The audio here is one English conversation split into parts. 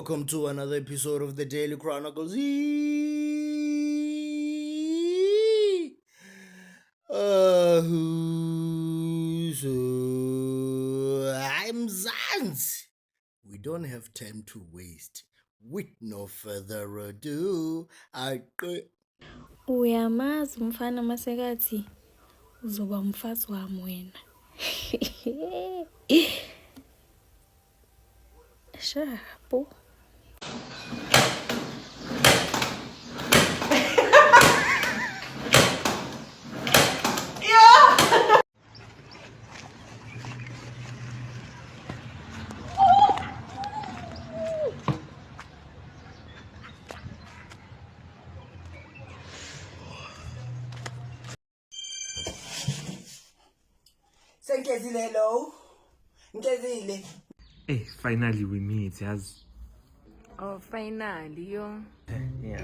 welcome to another episode of the Daily Chronicles. I'm Zanz. We don't have time to waste. With no further ado, Uyamazi umfana masekathi uzoba umfazi wami wena. Shapo. Hey, finally we meet, yes. Oh, finally, yo. Yeah.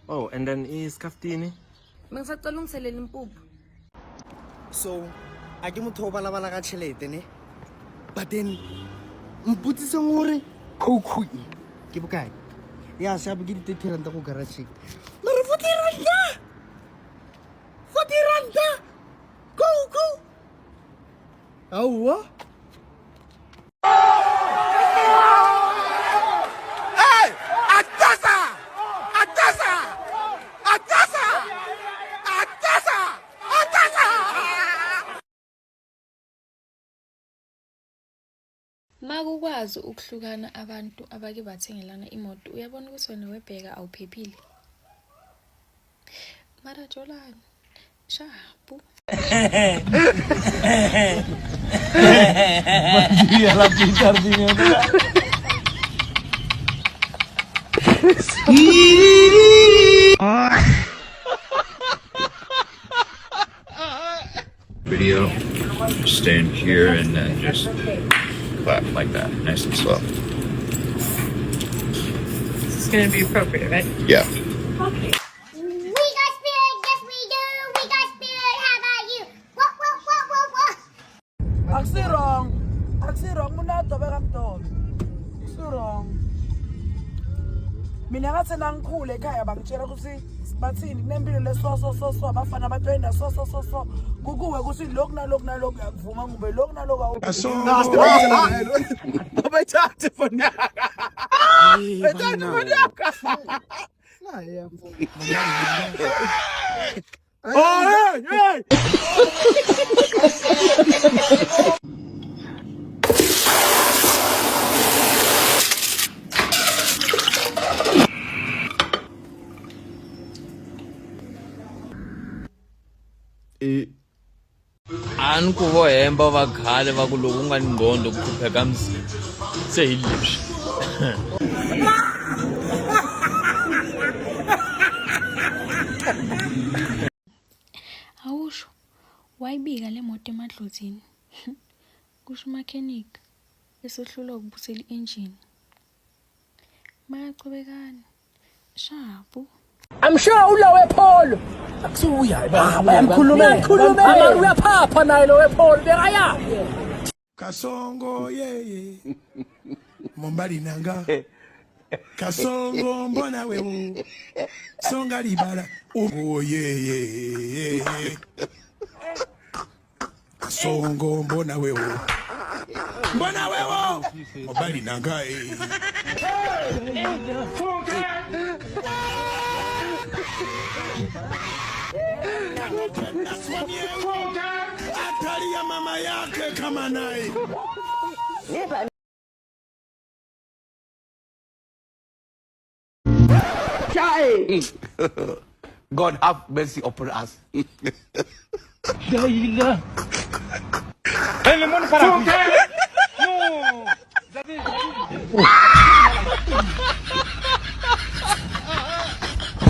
Oh, and then is Kaftini? Mengisacela ungiselele impuphu. So, I ke motho o balabala ka tšhelete ne. But then mputsise ngore Coco ke bokae? Ya sa bo ke di 30 rand go garage. Mara 40 rand. 40 rand. Coco. Awa. Makukwazi ukuhlukana abantu abake bathengelana imoto uyabona ukuthi wena webheka awuphephile. Mara Jolani. Shapo. Video, just stand here and then just clap like that, nice and slow. This is going to be appropriate, right? Yeah. We got spirit, yes we do. We got spirit, how about you? What? Aksi wrong, muna dobe kamdobe. Aksi wrong. Mina ngathi nangikhule ekhaya bangitshela ukuthi bathini kunempilo leso abafana batwenda so kukuwe ukuthi lokhu nalokhu yakuvuma ngube lokhu nalokhu Bethathe von Ani ku vo hemba va khale va ku loko u nga ni nghondo ku hlupheka mzimba se hi leswi. Awusho wayibika le moto emadlozini. Kusho mechanic esehlula ukubusela i-engine. Mayaqhubekani. Shapo. I'm sure ulowe Paul. Akusuya bayamkhulumela. Ama uyaphapha naye lowe Paul bekaya. Kasongo yeye. Mombali nanga. Kasongo mbona wewe. Songa libala. Oh yeye. Kasongo mbona wewe. Mbona wewe. Mombali nanga Atali ya mama yake kama naye. God have mercy upon us.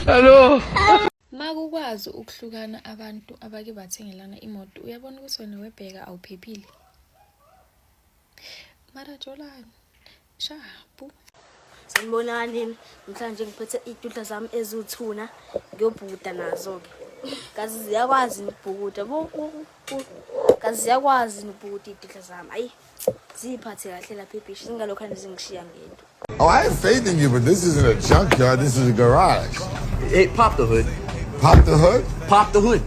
Hello. Makukwazi ukuhlukana abantu abake bathengelana imoto uyabona ukuthi wena webheka awuphephile. Mara Jolani. Shapo. Sanibonani namhlanje ngiphethe idudla zami ezuthuna ngiyobhuda nazo ke. kazi ziyakwazi ukubhukuda kazi ziyakwazi ukubhukuda idihla zami ayi ziphathe kahle lapha ebhishi zingalokho zingishiya ngento. Oh, I have faith in you, but this isn't a junkyard. This is a garage. Hey, pop the hood. Pop the hood? Pop the hood.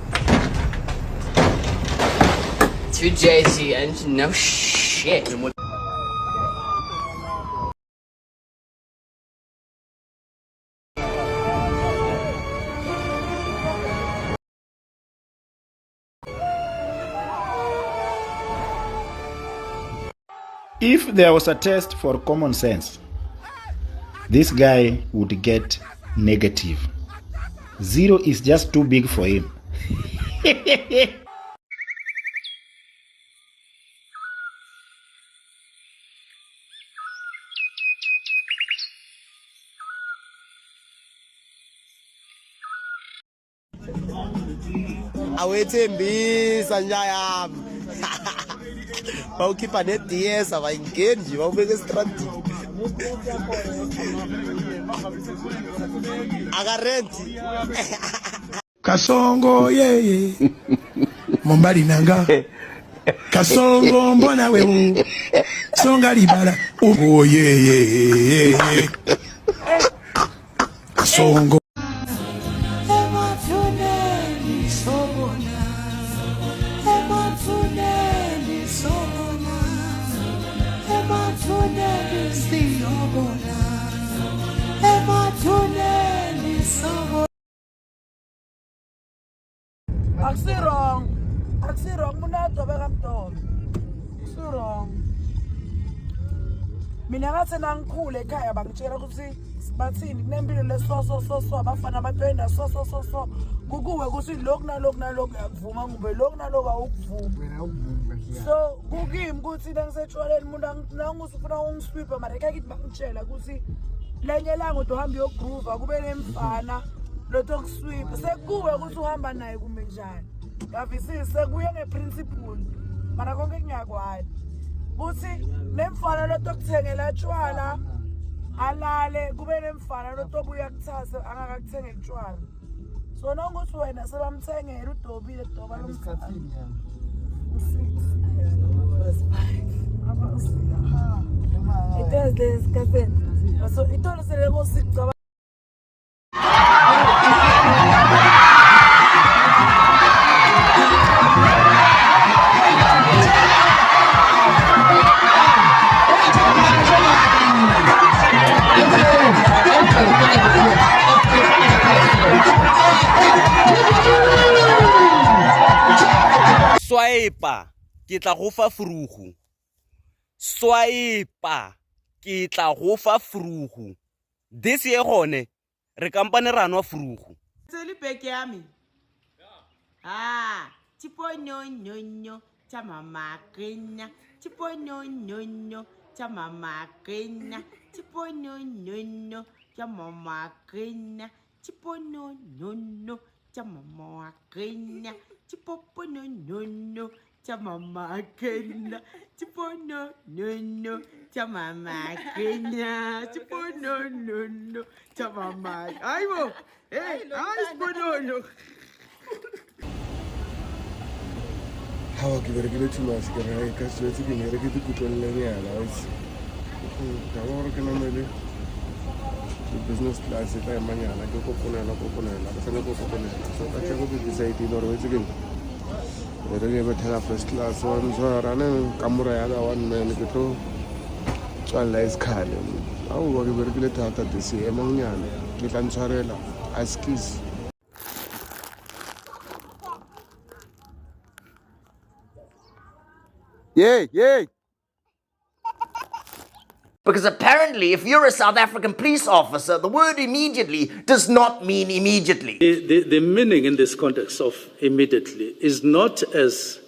2JZ engine, no shit. If there was a test for common sense, this guy would get negative. 0 is just too big for him. Awethembisa nja yami. Bawukhipha ne-DS abayingeni nje bawubeka estradini. Akarenti. Kasongo yeye. Mombali nanga. Kasongo mbona wewe. Songa libala. Oh yeye. Kasongo. Aksi wrong muna dobeka mntolo. Aksi wrong. Mina ngathi nangikhule ekhaya bangitshela ukuthi bathini kunempilo leso abafana abatwenda so kukuwe ukuthi lokhu nalokhu yakuvuma ngube lokhu nalokhu awukuvuma. So kukimi ukuthi lengisetshwaleni umuntu nangusufuna ungisweeper mara ekhaya kithi bangitshela ukuthi lenye langa uthi uhamba uyogroove kube nemfana lotho kusweeper sekuwe ukuthi uhamba naye kume njani. Yavisise kuye ngeprinciple mara konke kunyakwayo ukuthi nemfana lotokuthengela tshwala alale kube nemfana lotobuya kuthasa angakakuthengela tshwala so nongokuthi wena sebamthengela udobile doba lomkhathini Thursday isikhatheni so itolo sele ngosicaba Swiper ke tla go fa frugu. Swiper ke tla go fa frugu. This ye gone re kampane ranwa frugu. Tseli beke yami. Ah, tipo no cha mama kenya. Tipo no cha mama kenya. Tipo no cha mama kenya. Tipo no cha mama kenya. Tipo no cha mama kenya. Tipo no cha mama kenya. Tipo no cha mama. Ay mo. Hey, ay no. Hawa kiberekile tumas kera kaswe tikimere kitu kutolle nyala wisi. Kawara kana mele. Business class ita manyana ko koponela basana ko koponela. So acha ko decide no ro wisi Rege betela first class one so rana kamura ya one man ke to tswala isikhale. Awu wa kiberekile tata disi emanyana. Ke tla ntshwarela askis. Yeah. Because apparently, if you're a South African police officer, the word immediately does not mean immediately. The meaning in this context of immediately is not as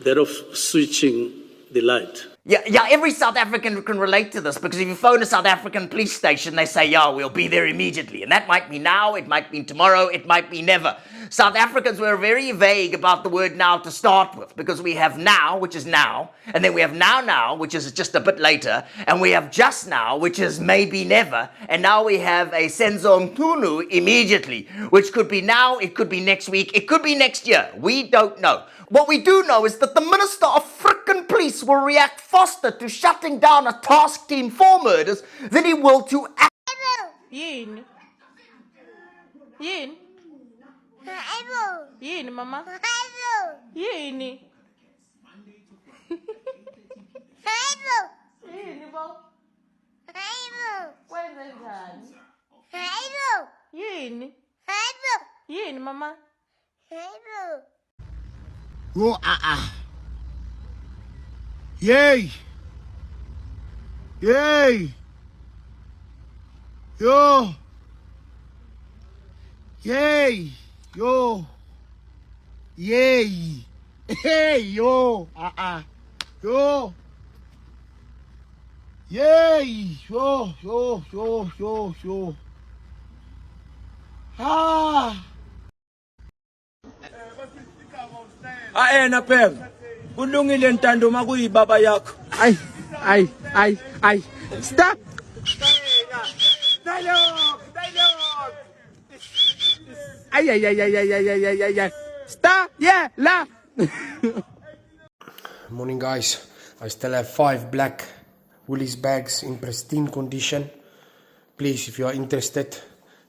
that of switching the light. Yeah, every South African can relate to this because if you phone a South African police station, they say, yeah, we'll be there immediately. And that might be now, it might be tomorrow, it might be never. South Africans were very vague about the word now to start with because we have now, which is now, and then we have now, which is just a bit later, and we have just now, which is maybe never, and now we have a senzo mtunu immediately, which could be now, it could be next week, it could be next year. We don't know. What we do know is that the Minister of frickin' Police will react faster to shutting down a task team for murders than he will to Yin. Yin. Yin, mama. Yin. Yin, bo. Wenza njani? Yin. Yin, mama. Yo, Yay! Yay! Yo! Yay! Yo! Yay! Hey! Yo! Yo! Yay! Yo! Ah! Aena Pem. Kulungile ntando makuyibaba yakho. Ay. Stop! Ay. Stop! Yeah, laugh! Morning guys, I still have 5 black Woolies bags in pristine condition. Please, if you are interested,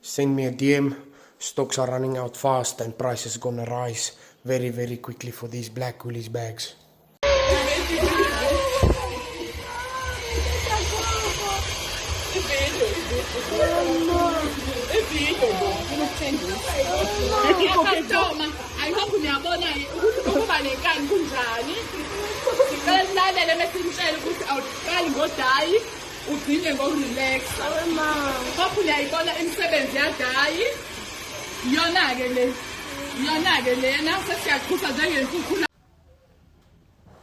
send me a DM. Stocks are running out fast and prices gonna rise very quickly for these black Woolies bags.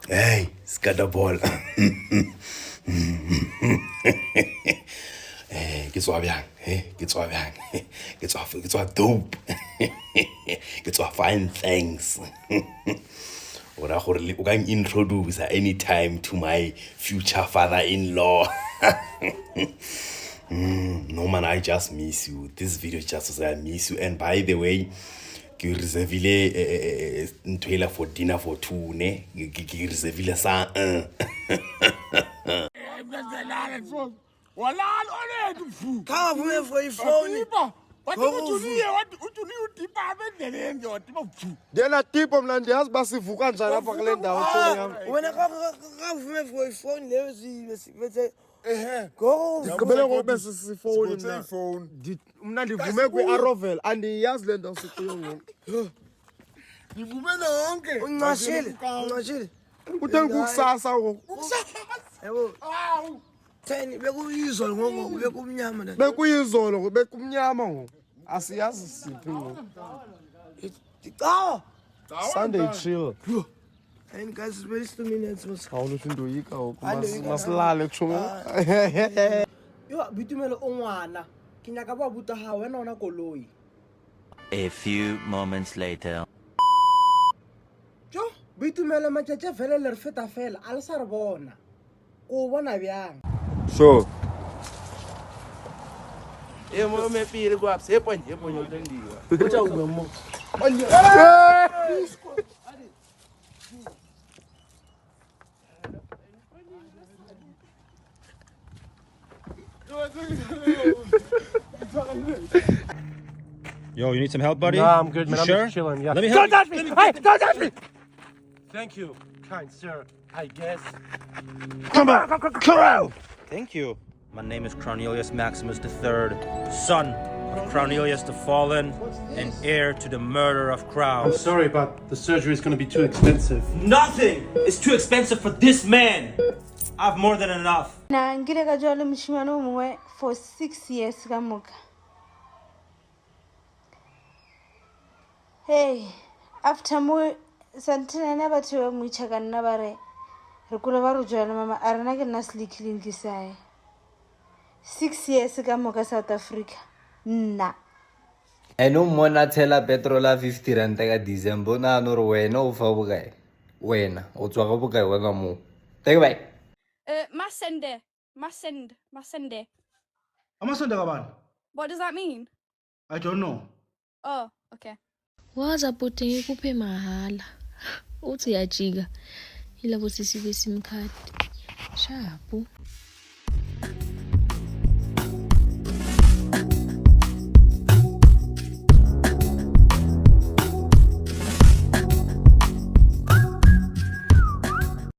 Hey, Scatterball. Ke tswa bjang, ke tswa dope. Ke tswa fine things. Ora gore o ka introduce anytime to my future father-in-law. No man, I just miss you. This video just to say I miss you. And by the way, ke reservile ntwela for dinner for 2 ne. Ke reservile sa 1. Come here for your phone. Dena tipo mna ndiyazi basivuka njani apha kule ndawo tshoni yam. Wena kavume for your phone leyo bese Go. Ngibele ngobe sifone mna. Mna ndivume kwi-Arovel andiyazi le ndawo sikuyo ngoku. Ndivume nonke. Uncashile. Uthe kukusasa ngoku. Yebo. Theni bekuyizolo ngoku bekumnyama la. Bekuyizolo bekumnyama ngoku. Asiyazi siphi ngoku. Sunday chill. And guys, it's very 2 minutes. Awulothi ndoyika ngoku. Masilale kushome. Yo, bitumelo ongwana. Ke nyaka ba buta ha wena ona koloi. A few moments later. Jo, bitumelo matjatja vele le re feta fela, a le sa re bona. Ko bona byang. So. Mo me pile kwa se ponye utendiwa. Ucha ubemo. Yo, you need some help, buddy? No, I'm good, man. You I'm sure? just chilling. Yeah. Let me help. Don't touch me! Hey, don't touch me! Thank you, kind sir. I guess. Come on! Thank you. My name is Cornelius Maximus III, son of Cornelius the Fallen, and heir to the murder of crowds. I'm sorry, but the surgery is going to be too expensive. Nothing is too expensive for this man. I have more than enough. Na ngile ka jole mshimano mwe for 6 years kamuka. Hey, after mu santina na batho mwichaka nna bare Re kula ba re jwana mama a rena ke nna Slickling ke sae. 6 years ka moka South Africa. Nna. ene o mmona tshela petrol a 50 ranta ka December o nagana gore wena o fa bokae wena o tswa go bokae wena moo take bye Masende. Amasonde kabani? What does that mean? I don't know. Oh, okay. Waza bhuti ngikuphe mahhala. Uthi yajika. Yilabo sisi besim card. Shapu.